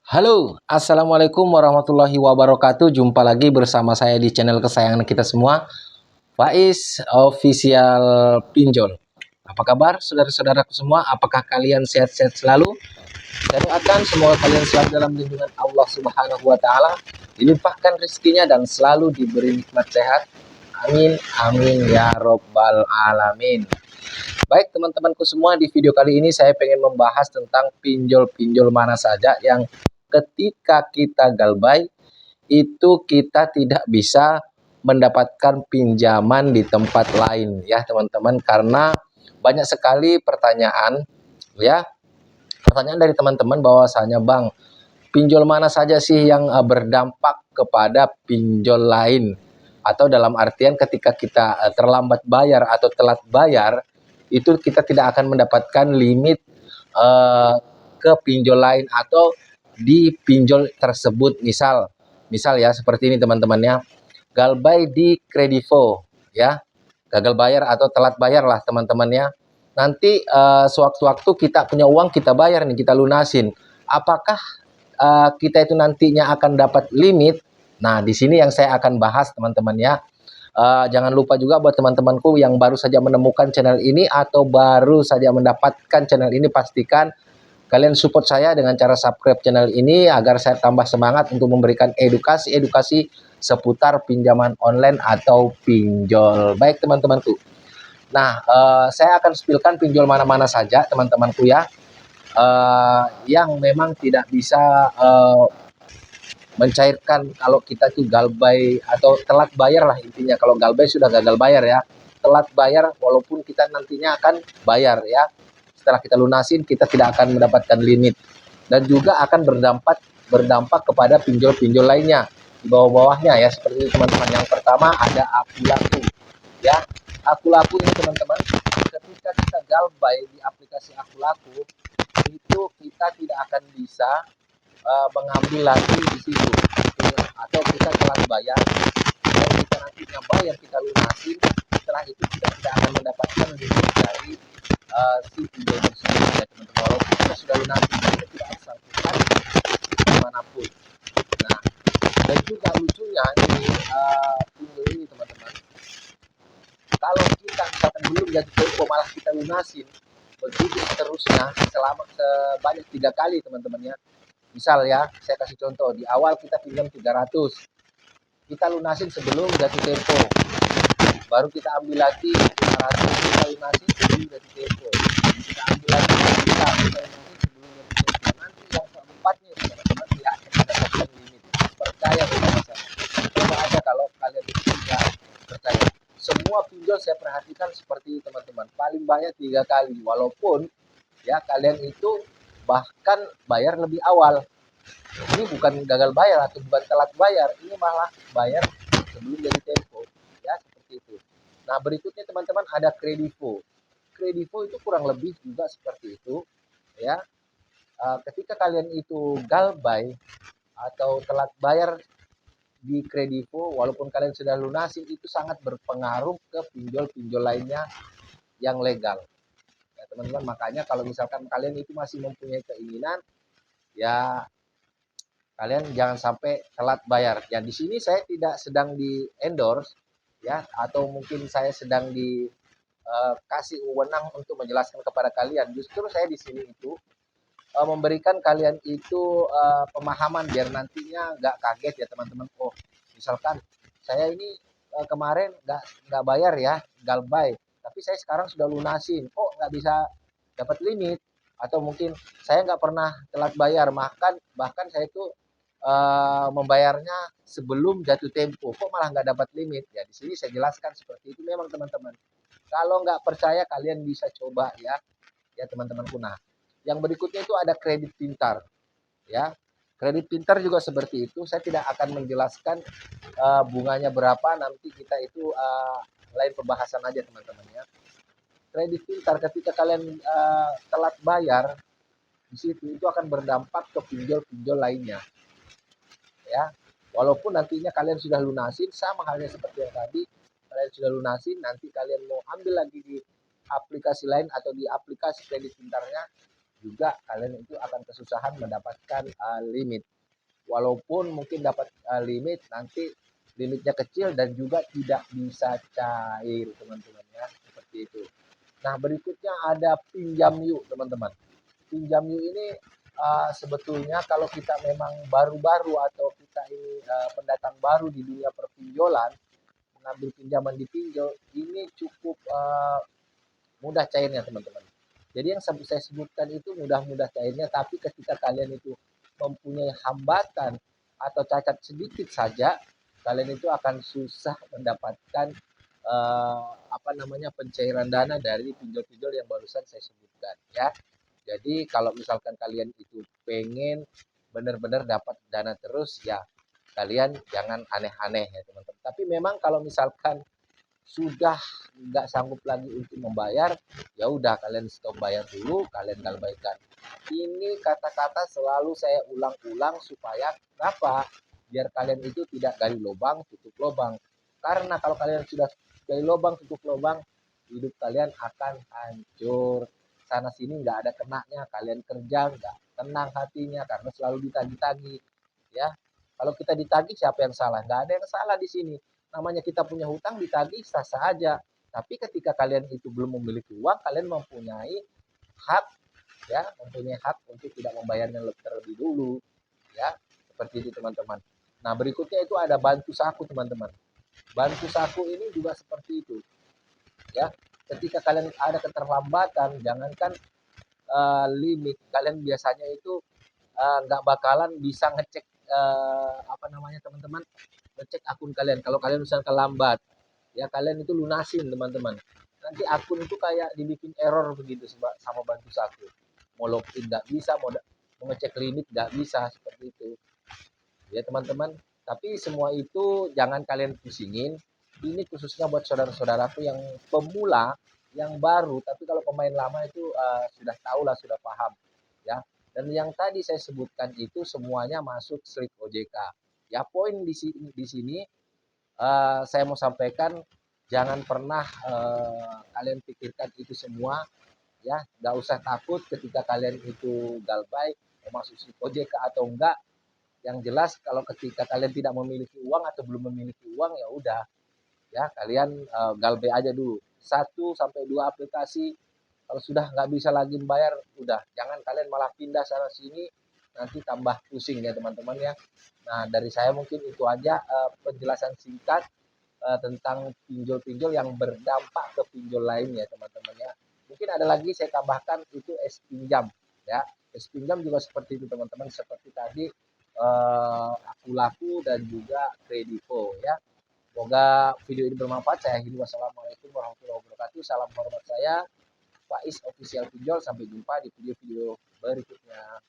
Halo, Assalamualaikum warahmatullahi wabarakatuh. Jumpa lagi bersama saya di channel kesayangan kita semua, Faiz Official Pinjol. Apa kabar saudara-saudaraku semua? Apakah kalian sehat-sehat selalu? Saya doakan semoga kalian selalu dalam lindungan Allah Subhanahu wa taala, dilimpahkan rezekinya dan selalu diberi nikmat sehat. Amin amin ya robbal alamin. Baik teman-temanku semua, di video kali ini saya pengen membahas tentang pinjol-pinjol mana saja yang ketika kita galbay itu kita tidak bisa mendapatkan pinjaman di tempat lain ya teman-teman, karena banyak sekali pertanyaan ya, pertanyaan dari teman-teman bahwasanya Bang, pinjol mana saja sih yang berdampak kepada pinjol lain, atau dalam artian ketika kita terlambat bayar atau telat bayar itu kita tidak akan mendapatkan limit uh, ke pinjol lain atau di pinjol tersebut. Misal ya seperti ini teman-temannya, galbay di kredivo ya, gagal bayar atau telat bayar lah teman-temannya. Nanti sewaktu-waktu kita punya uang kita bayar nih, kita lunasin, apakah kita itu nantinya akan dapat limit? Nah di sini yang saya akan bahas teman-teman ya. Jangan lupa juga buat teman-temanku yang baru saja menemukan channel ini atau baru saja mendapatkan channel ini, pastikan kalian support saya dengan cara subscribe channel ini agar saya tambah semangat untuk memberikan edukasi-edukasi seputar pinjaman online atau pinjol. Baik teman-temanku. Nah, saya akan spillkan pinjol mana-mana saja teman-temanku ya, yang memang tidak bisa mencairkan kalau kita tuh galbay atau telat bayar lah intinya. Kalau galbay sudah gagal bayar ya, telat bayar walaupun kita nantinya akan bayar ya, setelah kita lunasin kita tidak akan mendapatkan limit, dan juga akan berdampak kepada pinjol-pinjol lainnya di bawah-bawahnya ya, seperti itu teman-teman. Yang pertama ada aku laku ya. Aku laku ini teman-teman, ketika kita galbay di aplikasi aku laku itu kita tidak akan bisa mengambil lagi di situ, atau kita telat bayar dan kita nantinya bayar, kita lunasin, setelah itu kita tidak akan mendapatkan limit dari si pinjol tersebut ya teman-teman, walaupun kita sudah lunasin kita tidak bersangkutan dimanapun. Nah, dan juga lucunya ini pinjol ini teman-teman, kalau kita misalkan belum jatuh tempo malah kita lunasin, begitu seterusnya selama sebanyak 3 kali teman-teman ya. Misal ya, saya kasih contoh, di awal kita pinjam 300, kita lunasin sebelum jatuh tempo, baru kita ambil lagi 500, kita lunasin sebelum jatuh tempo, kita ambil lagi 1 juta, kita lunasin sebelum jatuh tempo. Nanti yang keempatnya teman-teman tidak akan mendapatkan limit. Percaya bersama saya. Coba aja kalau kalian tidak percaya. Semua pinjol saya perhatikan seperti itu teman-teman, paling banyak 3 kali, walaupun ya kalian itu bahkan bayar lebih awal. Ini bukan gagal bayar atau bukan telat bayar, ini malah bayar sebelum jadi tempo ya, seperti itu. Nah berikutnya teman-teman ada kredivo. Kredivo itu kurang lebih juga seperti itu ya. Ketika kalian itu galbay atau telat bayar di kredivo, walaupun kalian sudah lunasin, itu sangat berpengaruh ke pinjol-pinjol lainnya yang legal ya teman-teman. Makanya kalau misalkan kalian itu masih mempunyai keinginan ya, kalian jangan sampai telat bayar. Ya di sini saya tidak sedang di endorse ya, atau mungkin saya sedang kasih wewenang untuk menjelaskan kepada kalian. Justru saya di sini itu memberikan kalian itu pemahaman biar nantinya nggak kaget ya teman-teman. Oh, misalkan saya ini kemarin nggak bayar ya, galbay, tapi saya sekarang sudah lunasin. Oh, nggak bisa dapat limit, atau mungkin saya nggak pernah telat bayar, bahkan saya itu membayarnya sebelum jatuh tempo, kok malah nggak dapat limit ya. Di sini saya jelaskan seperti itu memang teman-teman. Kalau nggak percaya kalian bisa coba ya, ya teman-temanku. Nah, yang berikutnya itu ada kredit pintar ya. Kredit pintar juga seperti itu. Saya tidak akan menjelaskan bunganya berapa, nanti kita itu lain pembahasan aja teman-teman ya. Kredit pintar ketika kalian telat bayar di situ itu akan berdampak ke pinjol-pinjol lainnya ya. Walaupun nantinya kalian sudah lunasin, sama halnya seperti yang tadi, kalian sudah lunasin, nanti kalian mau ambil lagi di aplikasi lain atau di aplikasi kredit pintarnya, juga kalian itu akan kesusahan mendapatkan limit. Walaupun mungkin dapat limit, nanti limitnya kecil dan juga tidak bisa cair teman-teman ya, seperti itu. Nah berikutnya ada pinjam yuk teman-teman. Pinjam yuk ini sebetulnya kalau kita memang baru-baru atau kita ini pendatang baru di dunia perpinjolan, mengambil pinjaman di pinjol ini cukup mudah cairnya teman-teman. Jadi yang saya sebutkan itu mudah-mudah cairnya, tapi ketika kalian itu mempunyai hambatan atau cacat sedikit saja, kalian itu akan susah mendapatkan apa namanya pencairan dana dari pinjol-pinjol yang barusan saya sebutkan ya. Jadi kalau misalkan kalian itu pengen benar-benar dapat dana terus ya kalian jangan aneh-aneh ya teman-teman. Tapi memang kalau misalkan sudah nggak sanggup lagi untuk membayar, ya udah kalian stop bayar dulu, kalian galbaikan. Ini kata-kata selalu saya ulang-ulang supaya kenapa? Biar kalian itu tidak gali lubang, tutup lubang. Karena kalau kalian sudah gali lubang, tutup lubang, hidup kalian akan hancur. Sana sini nggak ada kenanya, kalian kerja nggak tenang hatinya karena selalu ditagih-tagih. Ya, kalau kita ditagih siapa yang salah? Nggak ada yang salah di sini, namanya kita punya hutang ditagih sah-sah aja. Tapi ketika kalian itu belum memiliki uang, kalian mempunyai hak ya, mempunyai hak untuk tidak membayarnya terlebih dulu ya. Seperti itu teman-teman. Nah, berikutnya itu ada bantu saku teman-teman. Bantu saku ini juga seperti itu ya. Ketika kalian ada keterlambatan, jangankan limit, kalian biasanya itu nggak bakalan bisa ngecek apa namanya teman-teman, ngecek akun kalian. Kalau kalian misalnya lambat, ya kalian itu lunasin teman-teman. Nanti akun itu kayak dibikin error begitu sama bantu saku. Mau login nggak bisa, mau ngecek limit nggak bisa, seperti itu. Ya teman-teman, tapi semua itu jangan kalian pusingin. Ini khususnya buat saudara-saudaraku yang pemula, yang baru, tapi kalau pemain lama itu sudah tahu lah, sudah paham ya. Dan yang tadi saya sebutkan itu semuanya masuk slip OJK. Ya poin di sini saya mau sampaikan, jangan pernah kalian pikirkan itu semua ya, nggak usah takut ketika kalian itu galbay mau masuk slip OJK atau enggak. Yang jelas kalau ketika kalian tidak memiliki uang atau belum memiliki uang, ya udah ya kalian galbay aja dulu 1 sampai 2 aplikasi. Kalau sudah nggak bisa lagi membayar, udah jangan kalian malah pindah sana sini, nanti tambah pusing ya teman-teman ya. Nah dari saya mungkin itu aja penjelasan singkat tentang pinjol-pinjol yang berdampak ke pinjol lain ya teman-teman ya. Mungkin ada lagi saya tambahkan itu es pinjam ya. Es pinjam juga seperti itu teman-teman, seperti tadi aku laku dan juga kredivo ya. Semoga video ini bermanfaat. Saya akhiri, wassalamualaikum warahmatullahi wabarakatuh. Salam hormat saya Faiz Official Pinjol. Sampai jumpa di video-video berikutnya.